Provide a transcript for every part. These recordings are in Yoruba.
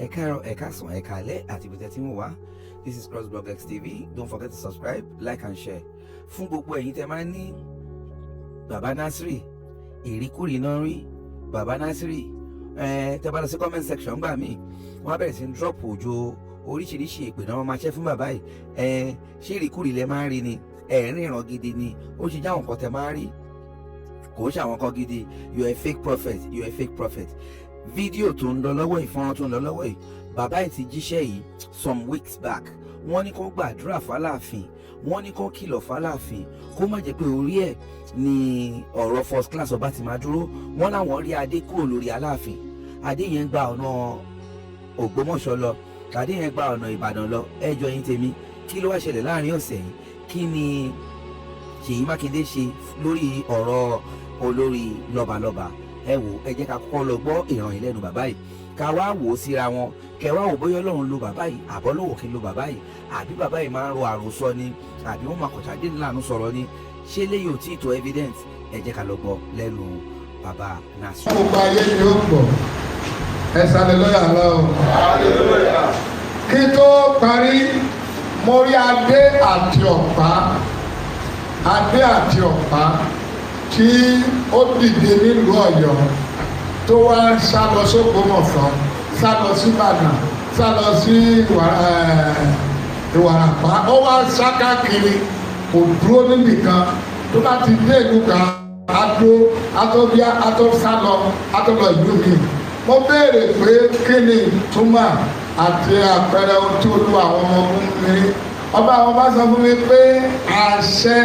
ẹ káàárọ̀, ẹ káàsán, ẹ káalẹ́ àti ibi tẹ́ tí mo wá. This is CrossBlogX TV. Don't forget to subscribe, like and share. Fún gbogbo ẹ̀yin tẹ́ máa ní Baba Nasiri ìríkùrí náà rí Baba Nasiri tẹ́ bá lọ sí comment section gbà mí wọ́n á bẹ̀rẹ̀ sí drop òjò oríṣiríṣi ìpè náà wọ́n máa ṣẹ́ fún bàbá yìí ṣé ìríkùrí lẹ máa ń rí ni ẹ̀rín ìran gidi ni ó ṣe jáwọn kan tẹ́ máa ń rí kò ṣe àwọn kan gidi. You are a fake prophet, you are a fake prophet. Fídíò tó ń lọ lọ́wọ́ yìí, fọ́nrán tó ń lọ lọ́wọ́ yìí, bàbá yìí ti jíṣẹ́ yìí some weeks back. Wọ́n ní kó gbàdúrà fáláàfin, wọ́n ní kó kìlọ̀ fáláàfin kó má jẹ́ pé orí ẹ̀ ni ọ̀rọ̀ first class ọba ti máa dúró. Wọ́n láwọn rí adé kúrò lórí aláàfin, adé yẹn gba ọ̀nà Ògbómọ̀ṣọ́ lọ, adé yẹn gba ọ̀nà Ìbàdàn lọ. Ẹjọ́ yín tèmi, kí ló wá ṣẹlẹ̀ láàrin ọ̀sẹ̀ yìí? Kí ni Ṣèyí Mákindé ṣe lórí ọ̀rọ̀ olórí lọ́balọ́ba? Ẹ wò, ẹ jẹ́ ká kọ́kọ́ lọ gbọ́ ìran ìlẹ́nu bàbá yìí, ká wá wò ó síra wọn, kẹ wá wò bóyá Ọlọ́run lo bàbá yìí àbọ̀ lówó kí n lo bàbá yìí, àbí bàbá yìí máa ń ro àròsọ ni, àbí wọ́n máa kọ̀ṣà dé ńlànà sọ̀rọ̀ ni. Ṣé léyìí ò tí ì tó evidence? Ẹ jẹ́ ká lọ gbọ́ lẹ́nu bàbá Nasiri. Gbogbo ayé ni ó gbọ́, ẹ sáré lọ́yà lọ. Kí tó parí, mo rí adé àti ọ̀pá tí ó dìde nílùú Ọ̀yọ́ tó wá sá lọ s'Ógbómọ̀ṣọ́, sá lọ sí Ìbàdàn, sá lọ sí Ìwàràpá. Ó wá sá káàkiri, kò dúró níbìkan. Tó bá ti dé ìlú kan atọ́bíà atọ́sálọ atọ́lọ ìlú mi. Mo béèrè pé kí ni ìtumọ̀ àti àpẹẹrẹ ohun tí olú àwọn ọmọ ogun mi rí. Ọba àwọn bá sọ fún mi pé àṣẹ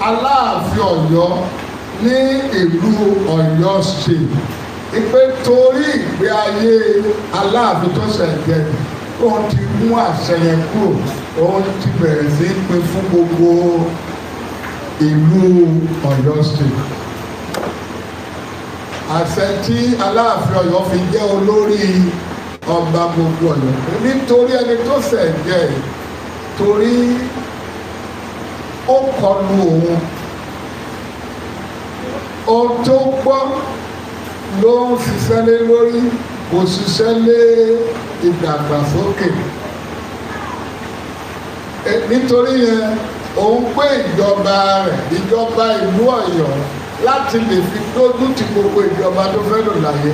Aláàfin Ọ̀yọ́ ní ìlú Ọ̀yọ́ state ìpè torí ìgbé ayé Aláàfin tó ṣẹ̀jẹ̀ òun ti mú àṣẹ yẹn kúrò, òun ti bẹ̀rẹ̀ sí pín fún gbogbo ìlú Ọ̀yọ́ state. Àṣẹ tí Aláàfin Ọ̀yọ́ fi jẹ́ olórí ọba gbogbo Ọ̀yọ́ nítorí ẹni tó ṣẹ̀jẹ̀ torí ó kọlu òun. Ohun tó gbọ́ ló ń ṣiṣẹ́ lé lórí, kò ṣiṣẹ́ lé ìdàgbàsókè. Nítorí yẹn òun gbé ìjọba rẹ̀, ìjọba ìlú Ọ̀yọ́ láti lè fi dójú ti gbogbo ìjọba tó fẹ́ lò láyé,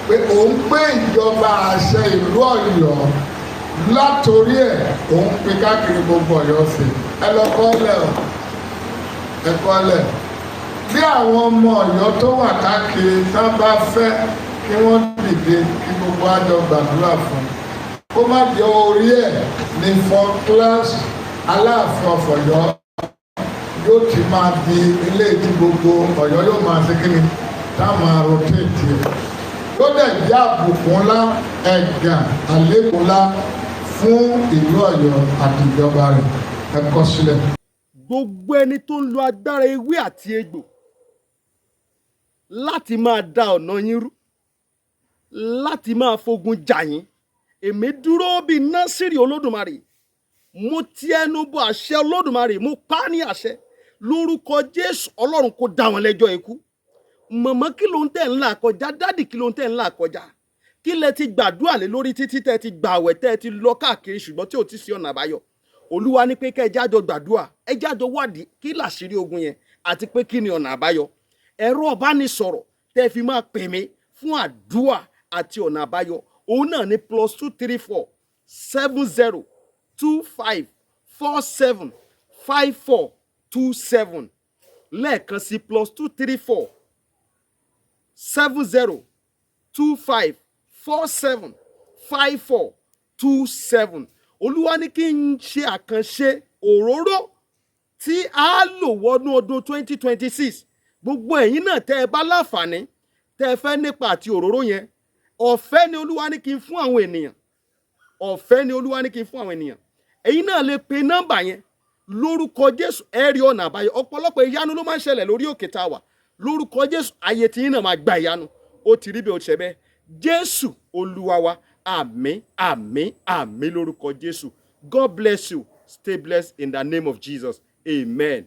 pé òun gbé ìjọba àṣẹ ìlú Ọ̀yọ́ látòrí ẹ̀ òun pín káàkiri gbogbo Ọ̀yọ́ sí. Ẹ lọ kọ́lẹ̀ ọ̀, ẹ kọ́lẹ̀. Bí àwọn ọmọ Ọ̀yọ́ tó wà káàkiri tá bá fẹ́ kí wọ́n dìde kí gbogbo àjọ gbàdúrà fún, kó má jẹ́ orí ẹ̀ ní first class Aláàfin of Ọ̀yọ́ yóò ti máa di ilé tí gbogbo Ọ̀yọ́ yóò máa ṣe kíni tá máa rotate ẹ̀. Tó dẹ̀ jẹ́ àbùkù ńlá, ẹ̀gàn, àlékún ńlá fún ìlú Ọ̀yọ́ àti ìjọba rẹ̀. Ẹ kọ sílẹ̀. Gbogbo ẹni tó ń lo agbára ewé àti egbò láti máa da ọ̀nà yín rú, láti máa fogun jà yín, èmi dúró bí Násírì Olódùmarè, mo ti ẹnu bọ àṣẹ Olódùmarè, mo pa á ní àṣẹ lórúkọ Jésù. Ọlọ́run kó dá wọn lẹ́jọ́ ikú. Màmá, kí ló ń tẹ̀ ń là kọjá? Dádì, kí ló ń tẹ̀ ń là kọjá? Kí lẹ ti gbàdúrà lé lórí títí tẹ́ ti gbààwẹ̀ tẹ́ ti lọ káàkiri ṣùgbọ́n tí ò ti sí ọ̀nà àbáyọ? Olúwa ní pé kẹ́ ẹ jájọ gbàdúrà, ẹ jájọ wádìí kí làṣírí ogun yẹn àti pé kí ni ọ̀nà àbáyọ. Ẹ̀rọ ọ̀bánisọ̀rọ̀ tẹ́ fi máa pè mí fún àdúrà àti ọ̀nà àbáyọ òun náà ní +234 70 25 47 54 27. Lẹ́ẹ̀kan sí +234 70 25 47 54 27. Olúwa ní kí n ṣe àkànṣe òróró tí a lò wọnú ọdún 2026. Gbogbo ẹ̀yin náà tẹ́ ẹ bá láǹfààní tẹ́ ẹ fẹ́ nípa àti òróró yẹn, ọ̀fẹ́ ni Olúwa ní kí n fún àwọn ènìyàn. Ọ̀fẹ́ ni Olúwa ní kí n fún àwọn ènìyàn. Ẹ̀yin náà lè pe nọ́mbà yẹn lórúkọ Jésù, ẹ rí ọ̀nà àbáyọ. Ọ̀pọ̀lọpọ̀ ìyanu ló máa ń ṣẹlẹ̀ lórí òkè tá a wà. Lórúkọ Jésù, ayé tí yín náà máa gba ìyanu. Ó ti rí bí ó ṣe bẹ́ẹ̀. Jésù Olúwa wa. Àmín, àmín, àmín lórúkọ Jésù. God bless you. Stay blessed in the name of Jesus. Amen.